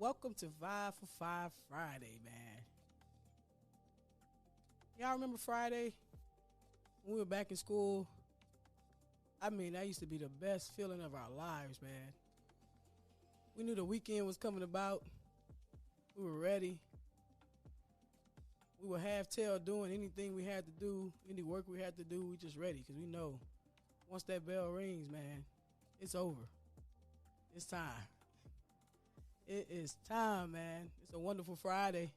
Welcome to 5 for 5 Friday, man. Y'all remember Friday when we were back in school? I mean, that used to be the best feeling of our lives, man. We knew the weekend was coming about. We were ready. We were half-tail doing anything we had to do, any work we had to do. We just ready because we know once that bell rings, man, it's over. It's time. It is time, man. It's a wonderful Friday.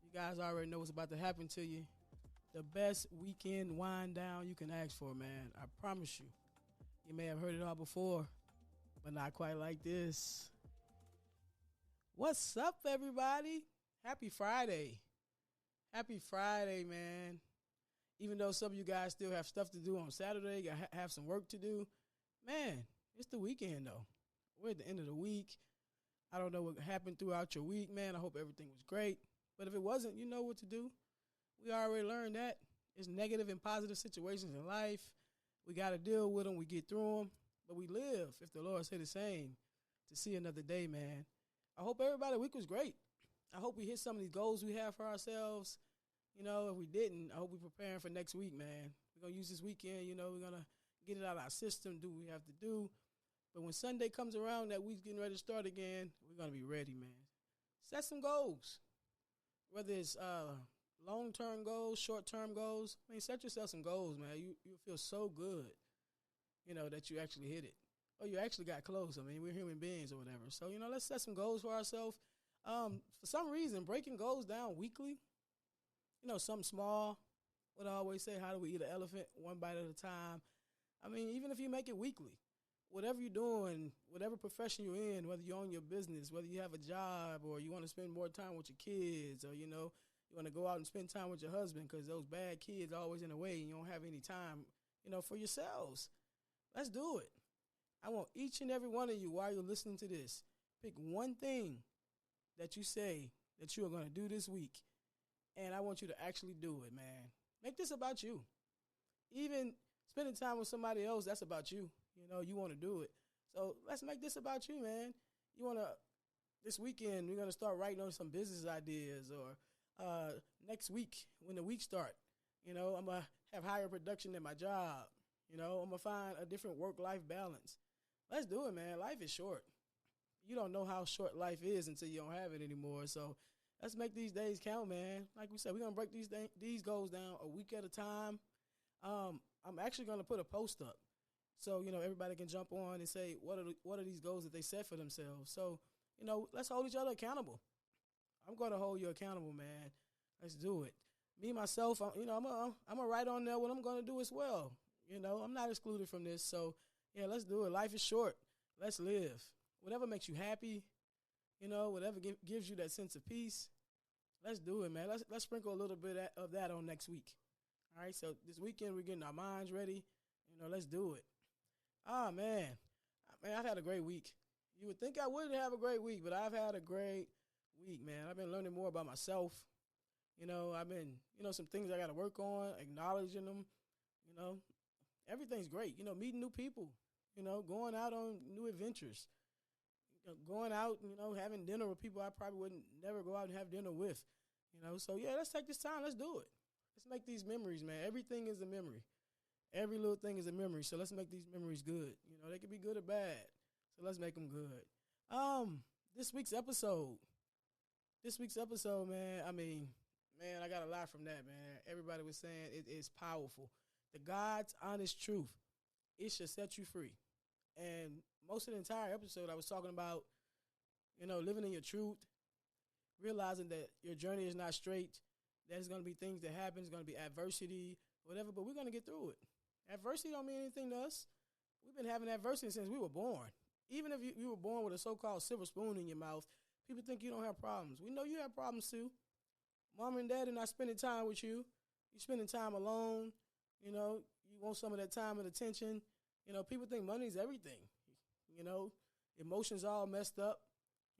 You guys already know what's about to happen to you. The best weekend wind down you can ask for, man. I promise you. You may have heard it all before, but not quite like this. What's up, everybody? Happy Friday. Happy Friday, man. Even though some of you guys still have stuff to do on Saturday, have some work to do, man, it's the weekend, though. We're at the end of the week. I don't know what happened throughout your week, man. I hope everything was great. But if it wasn't, you know what to do. We already learned that. It's negative and positive situations in life. We got to deal with them. We get through them. But we live, if the Lord say the same, to see another day, man. I hope everybody's week was great. I hope we hit some of these goals we have for ourselves. You know, if we didn't, I hope we're preparing for next week, man. We're going to use this weekend, you know, we're going to get it out of our system, do what we have to do. But when Sunday comes around, that week's getting ready to start again, we're going to be ready, man. Set some goals. Whether it's long-term goals, short-term goals. I mean, set yourself some goals, man. You'll feel so good, you know, that you actually hit it. Or you actually got close. I mean, we're human beings or whatever. So, you know, let's set some goals for ourselves. For some reason, breaking goals down weekly, you know, something small. What I always say, how do we eat an elephant? One bite at a time. I mean, even if you make it weekly, whatever you're doing, whatever profession you're in, whether you own your business, whether you have a job or you want to spend more time with your kids or, you know, you want to go out and spend time with your husband because those bad kids are always in the way and you don't have any time, you know, for yourselves. Let's do it. I want each and every one of you, while you're listening to this, pick one thing that you say that you are going to do this week, and I want you to actually do it, man. Make this about you. Even spending time with somebody else, that's about you. You know, you want to do it. So let's make this about you, man. You want to, this weekend, we're going to start writing on some business ideas, or next week when the week start, you know, I'm going to have higher production at my job. You know, I'm going to find a different work-life balance. Let's do it, man. Life is short. You don't know how short life is until you don't have it anymore. So let's make these days count, man. Like we said, we're going to break these goals down a week at a time. I'm actually going to put a post up so, you know, everybody can jump on and say, what are these goals that they set for themselves? So, you know, let's hold each other accountable. I'm going to hold you accountable, man. Let's do it. Me, myself, you know, I'm going to write on there what I'm going to do as well. You know, I'm not excluded from this. So, yeah, let's do it. Life is short. Let's live. Whatever makes you happy, you know, whatever gives you that sense of peace, let's do it, man. Let's sprinkle a little bit of that on next week. All right, so this weekend we're getting our minds ready. You know, let's do it. Oh, man, I've had a great week. You would think I wouldn't have a great week, but I've had a great week, man. I've been learning more about myself. You know, I've been, you know, some things I got to work on, acknowledging them. You know, everything's great. You know, meeting new people. You know, going out on new adventures. You know, going out, you know, having dinner with people I probably wouldn't never go out and have dinner with. You know, so, yeah, let's take this time. Let's do it. Let's make these memories, man. Everything is a memory. Every little thing is a memory. So let's make these memories good. You know, they can be good or bad. So let's make them good. This week's episode, man, I mean, man, I got a lot from that, man. Everybody was saying it is powerful. The God's honest truth. It should set you free. And most of the entire episode, I was talking about, you know, living in your truth, realizing that your journey is not straight. There's going to be things that happen. There's going to be adversity, whatever, but we're going to get through it. Adversity don't mean anything to us. We've been having adversity since we were born. Even if you were born with a so-called silver spoon in your mouth, people think you don't have problems. We know you have problems too. Mom and dad are not spending time with you. You're spending time alone. You know, you want some of that time and attention. You know, people think money is everything. You know, emotions all messed up.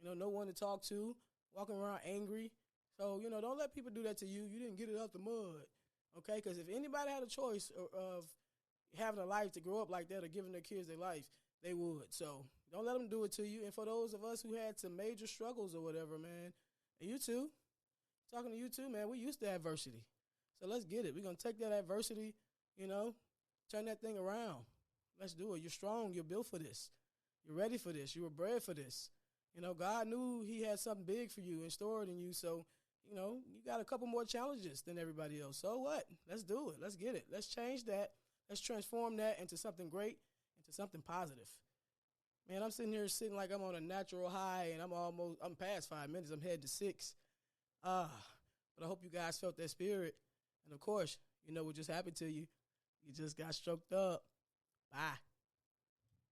You know, no one to talk to, walking around angry. So, you know, don't let people do that to you. You didn't get it out the mud, okay? Because if anybody had a choice of having a life to grow up like that or giving their kids their life, they would. So don't let them do it to you. And for those of us who had some major struggles or whatever, man, and you too, talking to you too, man, we used to adversity. So let's get it. We're going to take that adversity, turn that thing around. Let's do it. You're strong. You're built for this. You're ready for this. You were bred for this. God knew he had something big for you and stored in you. So, you got a couple more challenges than everybody else. So what? Let's do it. Let's get it. Let's change that. Let's transform that into something great, into something positive. Man, I'm sitting like I'm on a natural high, and I'm past 5 minutes. I'm headed to 6. But I hope you guys felt that spirit. And, of course, what just happened to you. You just got stroked up. Bye.